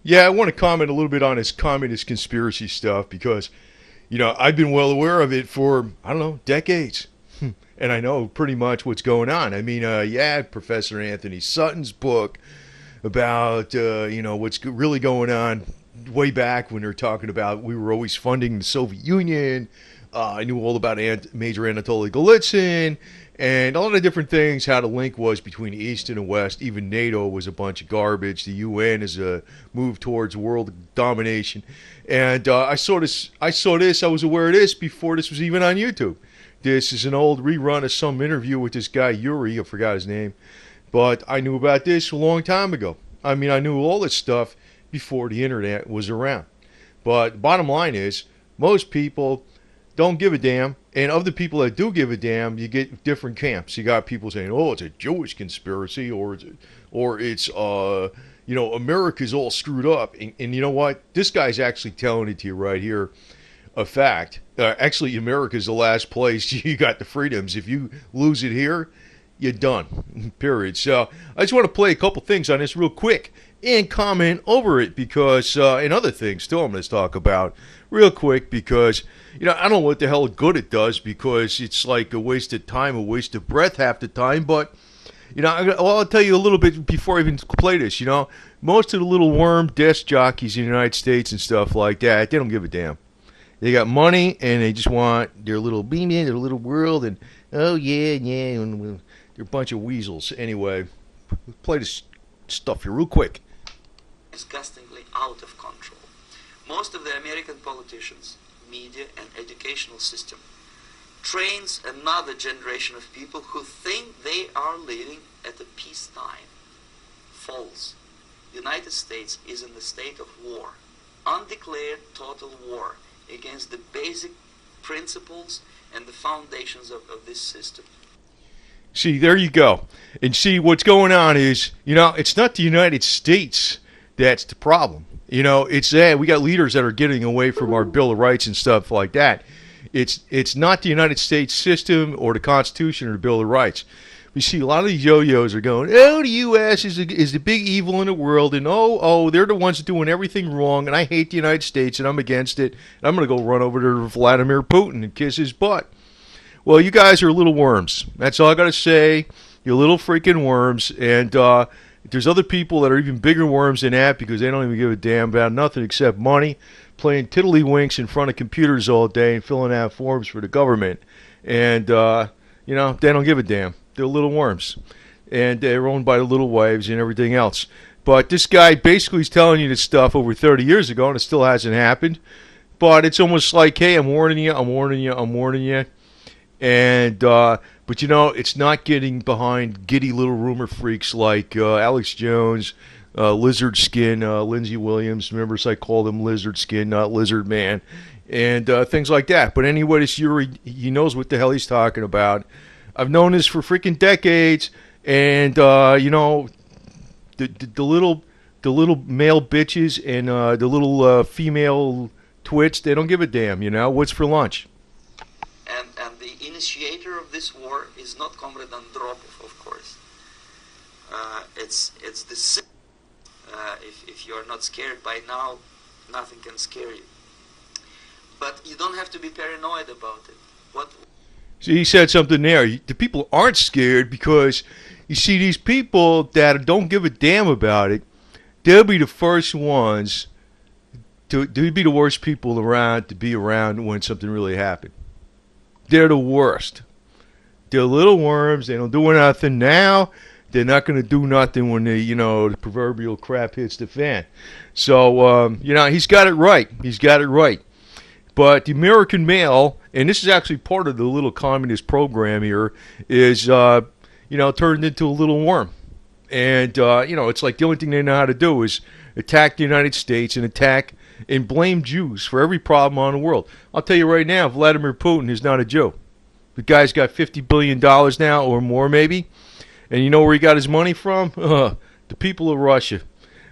Yeah, I want to comment a little bit on this communist conspiracy stuff because, I've been well aware of it for, I don't know, decades. And I know pretty much what's going on. I mean, yeah, Professor Anthony Sutton's book about, what's really going on way back when they're talking about we were always funding the Soviet Union. I knew all about Major Anatoly Golitsyn and a lot of different things, how the link was between East and the West. Even NATO was a bunch of garbage. The UN is a move towards world domination. And I saw this. I was aware of this before this was even on YouTube. This is an old rerun of some interview with this guy Yuri. I forgot his name, but I knew about this a long time ago. I mean, I knew all this stuff before the internet was around. But bottom line is, most people don't give a damn. And of the people that do give a damn, you get different camps. You got people saying, "Oh, it's a Jewish conspiracy," or America's all screwed up. And you know what? This guy's actually telling it to you right here, a fact. Actually, America's the last place you got the freedoms. If you lose it here, you're done. Period. So I just want to play a couple things on this real quick and comment over it because, and other things too, I'm going to talk about real quick because, I don't know what the hell good it does because it's like a waste of time, a waste of breath half the time. But, I'll tell you a little bit before I even play this. Most of the little worm desk jockeys in the United States and stuff like that, they don't give a damn. They got money and they just want their little beam in their little world and, oh, yeah, and they're a bunch of weasels. Anyway, play this stuff here real quick. Disgustingly out of control. Most of the American politicians, media, and educational system trains another generation of people who think they are living at a peacetime. False. The United States is in the state of war, undeclared total war against the basic principles and the foundations of this system. See, there you go. And see, what's going on is, it's not the United States that's the problem. It's that we got leaders that are getting away from our Bill of Rights and stuff like that. It's not the United States system or the Constitution or the Bill of Rights. We see a lot of these yo-yos are going, oh, the U.S. is the big evil in the world, and they're the ones doing everything wrong, and I hate the United States, and I'm against it, and I'm going to go run over to Vladimir Putin and kiss his butt. Well, you guys are little worms. That's all I got to say. You're little freaking worms, and there's other people that are even bigger worms than that because they don't even give a damn about nothing except money, playing tiddlywinks in front of computers all day and filling out forms for the government. And, they don't give a damn. They're little worms. And they're owned by the little waves and everything else. But this guy basically is telling you this stuff over 30 years ago, and it still hasn't happened. But it's almost like, hey, I'm warning you. And, but it's not getting behind giddy little rumor freaks like Alex Jones, Lizard Skin, Lindsey Williams. Remember, I called him Lizard Skin, not Lizard Man, and things like that. But anyway, this Yuri, he knows what the hell he's talking about. I've known this for freaking decades, and the little male bitches and the little female twits, they don't give a damn. What's for lunch? And the initiator of this war is not Comrade Andropov, of course. It's the system. If you are not scared by now, nothing can scare you. But you don't have to be paranoid about it. See, he said something there. The people aren't scared because, you see, these people that don't give a damn about it, they'll be the first ones to be the worst people around to be around when something really happened. They're the worst. They're little worms. They don't do nothing now. They're not going to do nothing when the proverbial crap hits the fan. So, he's got it right. He's got it right. But the American male, and this is actually part of the little communist program here, is, turned into a little worm. And, it's like the only thing they know how to do is attack the United States and attack and blame Jews for every problem on the world. I'll tell you right now, Vladimir Putin is not a Jew. The guy's got $50 billion now or more maybe. And you know where he got his money from? The people of Russia.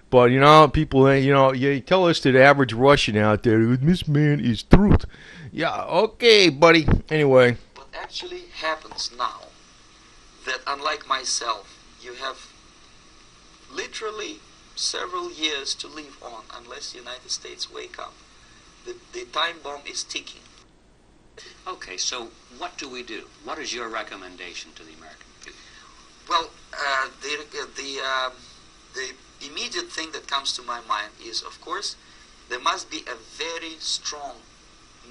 But, people, you tell us to the average Russian out there, this man is truth. Yeah, okay, buddy. Anyway. What actually happens now, that unlike myself, you have literally several years to live on unless the United States wake up. The time bomb is ticking. Okay, so what do we do? What is your recommendation to the American people? Well, the immediate thing that comes to my mind is, of course, there must be a very strong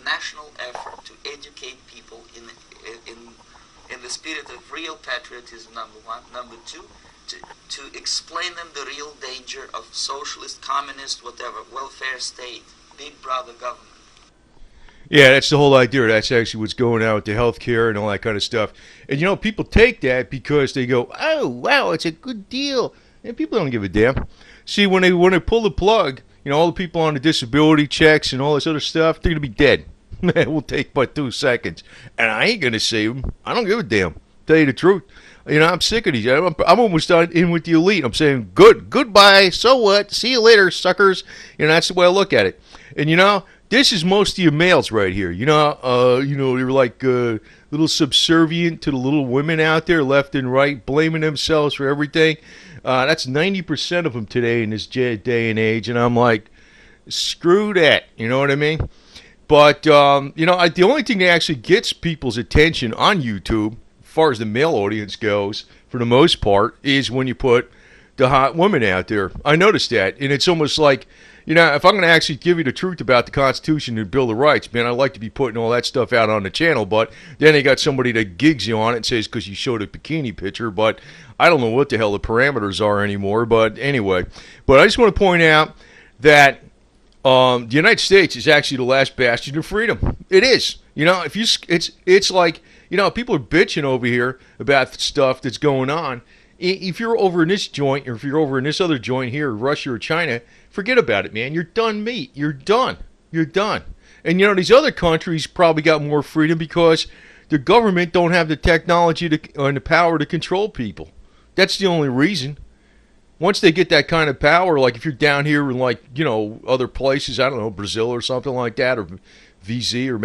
national effort to educate people in the spirit of real patriotism, number one. Number two, to explain them the real danger of socialist, communist, whatever, welfare state, big brother government. Yeah, that's the whole idea. That's actually what's going on with the healthcare and all that kind of stuff. And, you know, people take that because they go, oh, wow, it's a good deal. And people don't give a damn. See, when they pull the plug, you know, all the people on the disability checks and all this other stuff, they're going to be dead. It will take but 2 seconds. And I ain't going to save them. I don't give a damn. Tell you the truth. You know, I'm sick of these. I'm almost done in with the elite. I'm saying, goodbye, so what? See you later, suckers. You know, that's the way I look at it. And, you know, this is most of your males right here. You know, they're like little subservient to the little women out there, left and right, blaming themselves for everything. That's 90% of them today in this day and age. And I'm like, screw that. You know what I mean? But, you know, the only thing that actually gets people's attention on YouTube, as far as the male audience goes, for the most part, is when you put the hot women out there. I noticed that. And it's almost like, you know, if I'm going to actually give you the truth about the Constitution and Bill of Rights, man, I like to be putting all that stuff out on the channel, but then they got somebody that gigs you on it and says because you showed a bikini picture, but I don't know what the hell the parameters are anymore, but anyway. But I just want to point out that the United States is actually the last bastion of freedom. It is. You know, if you, it's like, you know, people are bitching over here about stuff that's going on. If you're over in this joint, or if you're over in this other joint here, Russia or China, forget about it, man. You're done meat. You're done. You're done. And, you know, these other countries probably got more freedom because the government don't have the technology and the power to control people. That's the only reason. Once they get that kind of power, like if you're down here in, like, you know, other places, I don't know, Brazil or something like that, or VZ, or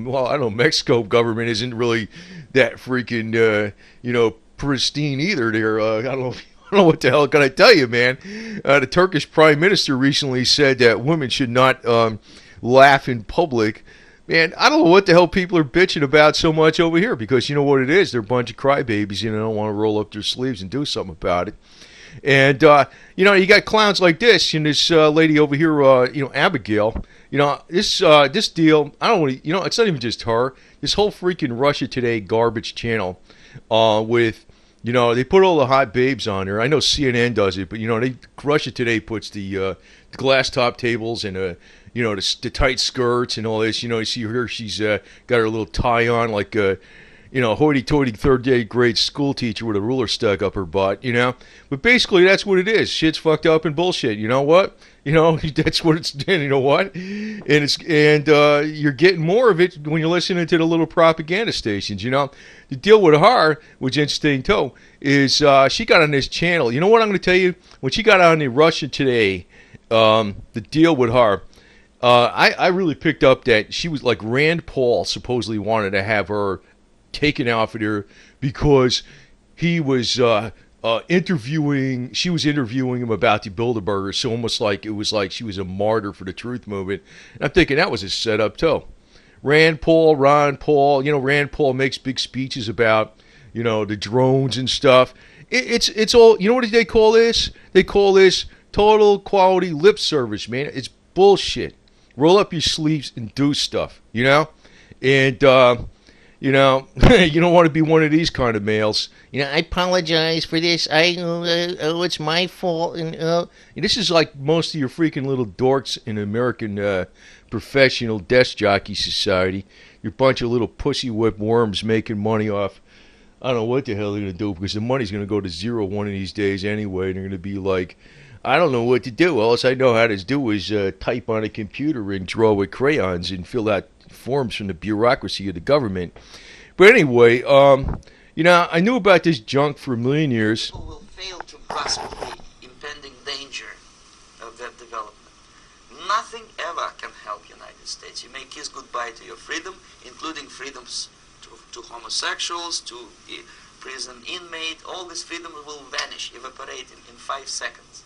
well, I don't know, Mexico government isn't really that freaking, you know, pristine either. There, I don't know what the hell can I tell you, man. The Turkish Prime Minister recently said that women should not laugh in public. Man, I don't know what the hell people are bitching about so much over here, because you know what it is? They're a bunch of crybabies, and they don't want to roll up their sleeves and do something about it. And, you know, you got clowns like this, and this lady over here, you know, Abigail. You know, this deal, I don't want to, you know, it's not even just her. This whole freaking Russia Today garbage channel with, you know, they put all the hot babes on there. I know CNN does it, but, you know, Russia Today puts the glass top tables and, you know, the tight skirts and all this. You know, you see her, she's got her little tie on like you know, hoity-toity third grade school teacher with a ruler stuck up her butt, you know. But basically, that's what it is. Shit's fucked up and bullshit. You know what? You know, that's what it's. You know what? And you're getting more of it when you're listening to the little propaganda stations. You know, the deal with her, which is interesting too, is she got on this channel. You know what I'm going to tell you? When she got on the Russia Today, the deal with her. I really picked up that she was like Rand Paul supposedly wanted to have her taken off of there because he was interviewing him about the Bilderbergers, so almost like it was like she was a martyr for the truth movement. And I'm thinking that was a setup too. Ron Paul, you know, Rand Paul makes big speeches about, you know, the drones and stuff. It's all, you know what they call this? They call this total quality lip service, man. It's bullshit. Roll up your sleeves and do stuff, you know? And you know, you don't want to be one of these kind of males. You know, I apologize for this. It's my fault. And this is like most of your freaking little dorks in American professional desk jockey society. You're a bunch of little pussy whip worms making money off. I don't know what the hell they're going to do, because the money's going to go to zero one of these days anyway. And they're going to be like, I don't know what to do. All I know how to do is type on a computer and draw with crayons and fill out forms from the bureaucracy of the government. But anyway, you know, I knew about this junk for a million years. People will fail to grasp the impending danger of that development. Nothing ever can help United States. You may kiss goodbye to your freedom, including freedoms to homosexuals, to prison inmate. All this freedom will vanish, evaporate in 5 seconds.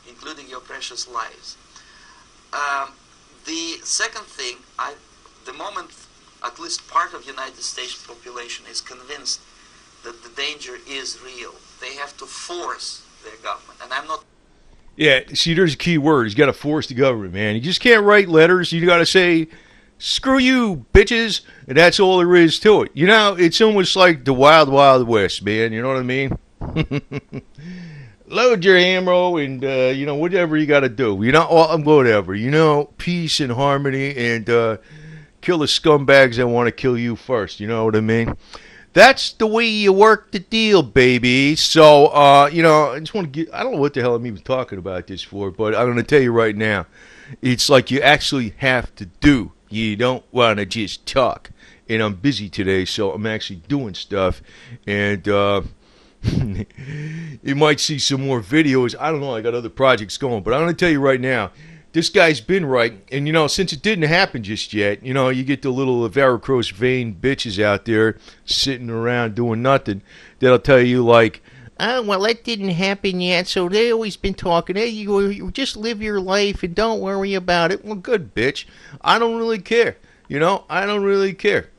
including your precious lives. The second thing, the moment at least part of the United States population is convinced that the danger is real, they have to force their government. And I'm not... Yeah, see, there's a key word. He's got to force the government, man. You just can't write letters. You got to say, screw you, bitches, and that's all there is to it. You know, it's almost like the Wild Wild West, man. You know what I mean? Load your ammo and, you know, whatever you got to do. You know, whatever. You know, peace and harmony and kill the scumbags that want to kill you first. You know what I mean? That's the way you work the deal, baby. So, you know, I just want to get, I don't know what the hell I'm even talking about this for, but I'm going to tell you right now. It's like you actually have to do. You don't want to just talk. And I'm busy today, so I'm actually doing stuff. And, you might see some more videos. I don't know. I got other projects going. But I'm going to tell you right now, this guy's been right. And, you know, since it didn't happen just yet, you know, you get the little varicose vein bitches out there sitting around doing nothing that'll tell you, like, oh, well, that didn't happen yet, so they always been talking. Hey, you just live your life and don't worry about it. Well, good, bitch. I don't really care. You know, I don't really care.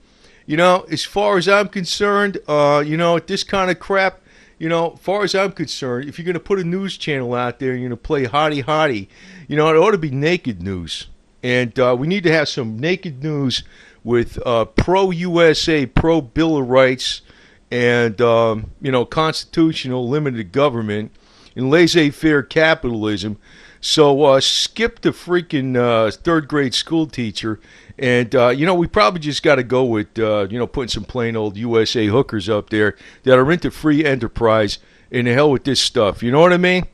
You know, as far as I'm concerned, you know, this kind of crap, you know, as far as I'm concerned, if you're going to put a news channel out there and you're going to play hottie, you know, it ought to be naked news. And we need to have some naked news with pro-USA, pro-Bill of Rights, and, you know, constitutional limited government and laissez-faire capitalism. So skip the freaking third-grade school teacher. And, you know, we probably just got to go with, you know, putting some plain old USA hookers up there that are into free enterprise and the hell with this stuff. You know what I mean?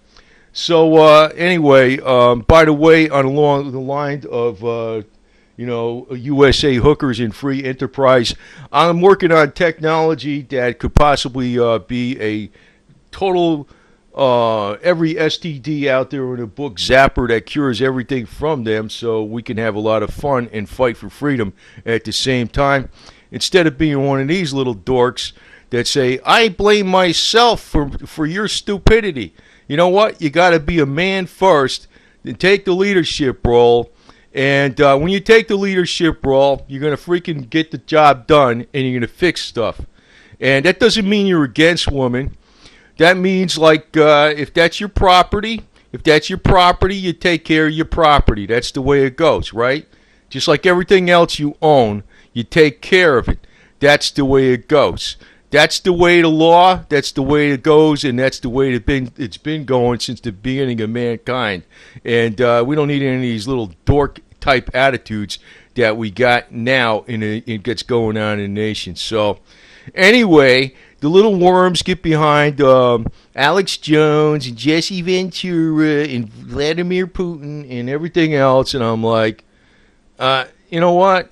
So, anyway, by the way, along the line of, you know, USA hookers and free enterprise, I'm working on technology that could possibly be a total... every STD out there in a book zapper that cures everything from them, so we can have a lot of fun and fight for freedom at the same time, instead of being one of these little dorks that say, I blame myself for your stupidity. You know what? You got to be a man first and take the leadership role. And when you take the leadership role, you're going to freaking get the job done and you're going to fix stuff. And that doesn't mean you're against women. That means, like, if that's your property, you take care of your property. That's the way it goes, right? Just like everything else you own, you take care of it. That's the way it goes. That's the way the law, that's the way it goes, and that's the way it's been going since the beginning of mankind. And we don't need any of these little dork-type attitudes that we got now in what's going on in the nation. So, anyway... The little worms get behind Alex Jones and Jesse Ventura and Vladimir Putin and everything else, and I'm like, you know what?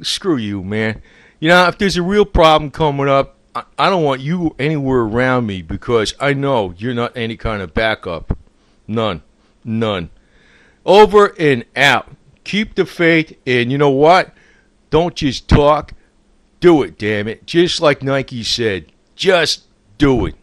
Screw you, man. You know, if there's a real problem coming up, I don't want you anywhere around me because I know you're not any kind of backup. None. Over and out. Keep the faith, and you know what? Don't just talk. Do it, damn it. Just like Nike said, just do it.